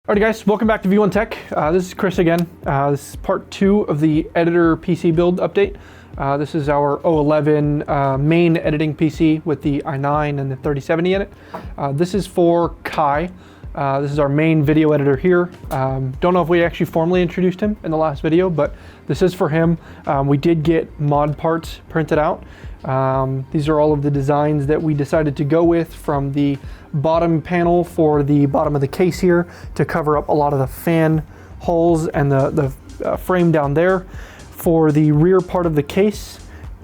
Alrighty guys, welcome back to V1Tech. This is Chris again. This is part 2 of the editor PC build update. This is our 011 main editing PC with the i9 and the 3070 in it. This is for Kai. This is our main video editor here. Don't know if we actually formally introduced him in the last video, but this is for him. We did get mod parts printed out. These are all of the designs that we decided to go with, from the bottom panel for the bottom of the case here to cover up a lot of the fan holes and the frame down there. For the rear part of the case,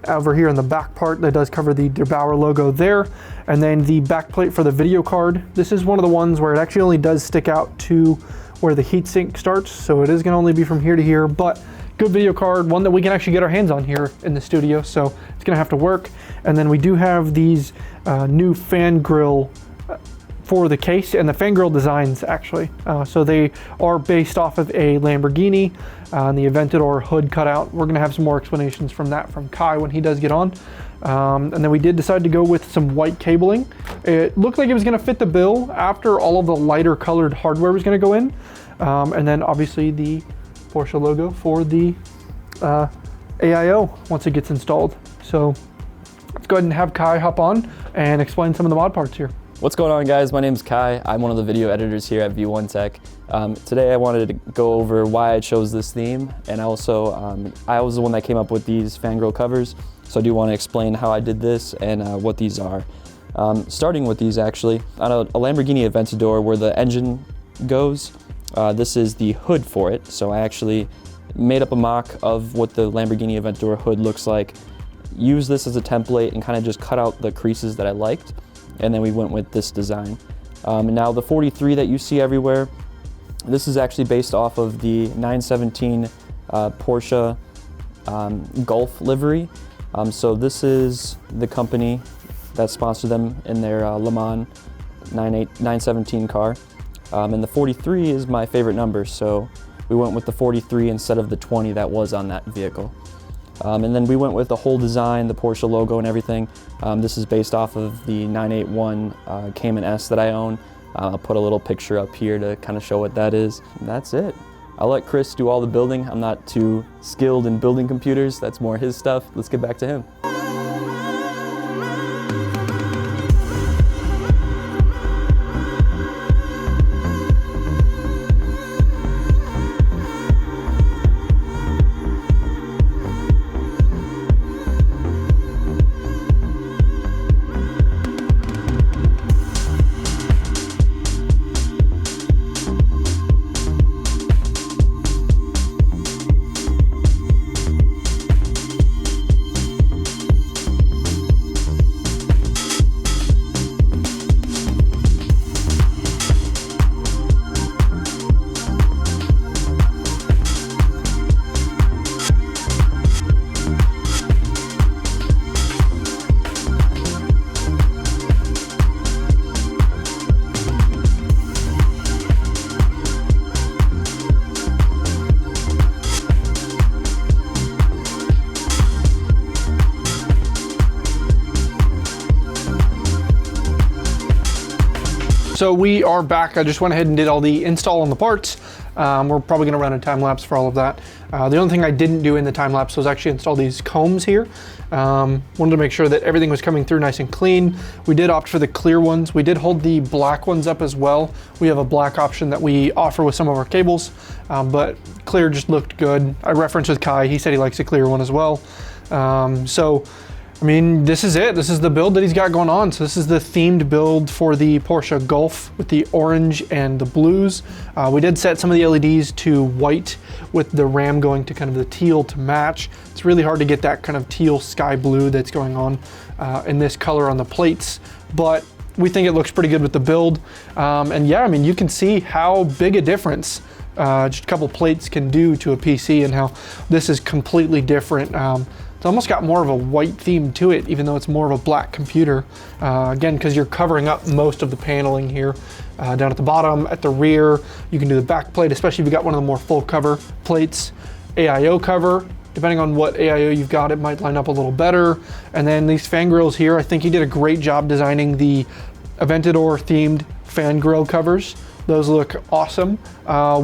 over here in the back part, that does cover the Der Bauer logo there. And then the backplate for the video card. This is one of the ones where it actually only does stick out to where the heatsink starts, so it is going to only be from here to here, but good video card, one that we can actually get our hands on here in the studio, so it's going to have to work. And then we do have these new fan grill for the case, and the fan grill designs actually. So they are based off of a Lamborghini, and the Aventador hood cutout. We're gonna have some more explanations from that from Kai when he does get on. And then we did decide to go with some white cabling. It looked like it was gonna fit the bill after all of the lighter colored hardware was gonna go in. And then obviously the Porsche logo for the AIO once it gets installed. So let's go ahead and have Kai hop on and explain some of the mod parts here. What's going on, guys? My name's Kai. I'm one of the video editors here at V1Tech. Today I wanted to go over why I chose this theme, and also I was the one that came up with these fangirl covers, so I do want to explain how I did this and what these are. Starting with these, actually, on a Lamborghini Aventador where the engine goes, this is the hood for it. So I actually made up a mock of what the Lamborghini Aventador hood looks like, used this as a template, and kind of just cut out the creases that I liked. And then we went with this design. And now the 43 that you see everywhere, this is actually based off of the 917 Porsche Golf livery. So this is the company that sponsored them in their Le Mans 917 car. And the 43 is my favorite number, so we went with the 43 instead of the 20 that was on that vehicle. And then we went with the whole design, the Porsche logo and everything. This is based off of the 981 Cayman S that I own. I'll put a little picture up here to kind of show what that is. And that's it. I'll let Chris do all the building. I'm not too skilled in building computers. That's more his stuff. Let's get back to him. So we are back. I just went ahead and did all the install on the parts. We're probably gonna run a time lapse for all of that. The only thing I didn't do in the time lapse was actually install these combs here. Wanted to make sure that everything was coming through nice and clean. We did opt for the clear ones. We did hold the black ones up as well. We have a black option that we offer with some of our cables, but clear just looked good. I referenced with Kai, he said he likes a clear one as well. So I mean, this is it. This is the build that he's got going on. So this is the themed build for the Porsche Golf with the orange and the blues. We did set some of the LEDs to white with the RAM going to kind of the teal to match. It's really hard to get that kind of teal sky blue that's going on in this color on the plates, but we think it looks pretty good with the build. And yeah, I mean, you can see how big a difference just a couple plates can do to a PC, and how this is completely different. It's almost got more of a white theme to it, even though it's more of a black computer. Again, because you're covering up most of the paneling here. Down at the bottom, at the rear, you can do the back plate, especially if you got one of the more full cover plates. AIO cover, depending on what AIO you've got, it might line up a little better. And then these fan grills here, I think he did a great job designing the Aventador themed fan grill covers. Those look awesome.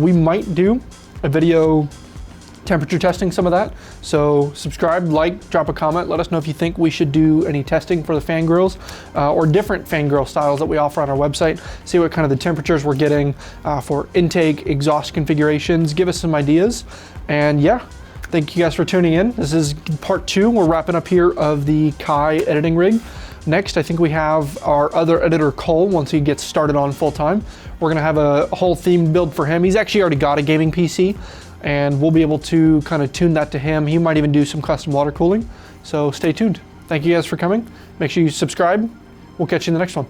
We might do a video temperature testing some of that. So subscribe, like, drop a comment. Let us know if you think we should do any testing for the fan grills or different fan grill styles that we offer on our website. See what kind of the temperatures we're getting for intake, exhaust configurations. Give us some ideas. And yeah, thank you guys for tuning in. This is part 2. We're wrapping up here of the Kai editing rig. Next, I think we have our other editor, Cole, once he gets started on full time. We're gonna have a whole themed build for him. He's actually already got a gaming PC, and we'll be able to kind of tune that to him. He might even do some custom water cooling. So stay tuned. Thank you guys for coming. Make sure you subscribe. We'll catch you in the next one.